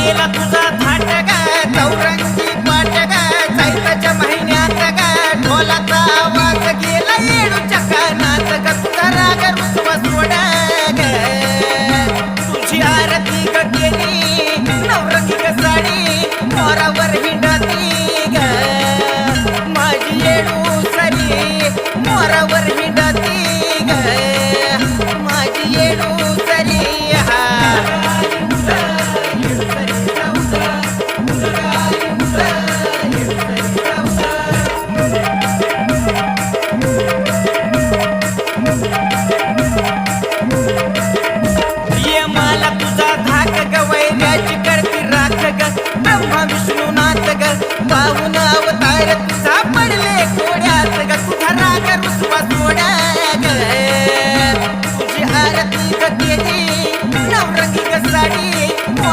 गेला तुझा थाट ग चौरंगी पाट ग चैत्राच्या महिन्यात ग ढोलाचा आवाज गेला येडूच्या कानात ग तुझा राग रुसव सोड ग तुझी आरती ग केली नवरंगी ग साडी मोरावर हिंडती ग माझी येडू सरी मोरावर हिंडती ग माझी येडू सरी ये मला तुझा धाक ग वैर्याची करती राख ग ब्रह्मा विष्णू नाथ ग पाहून अवतार तुझा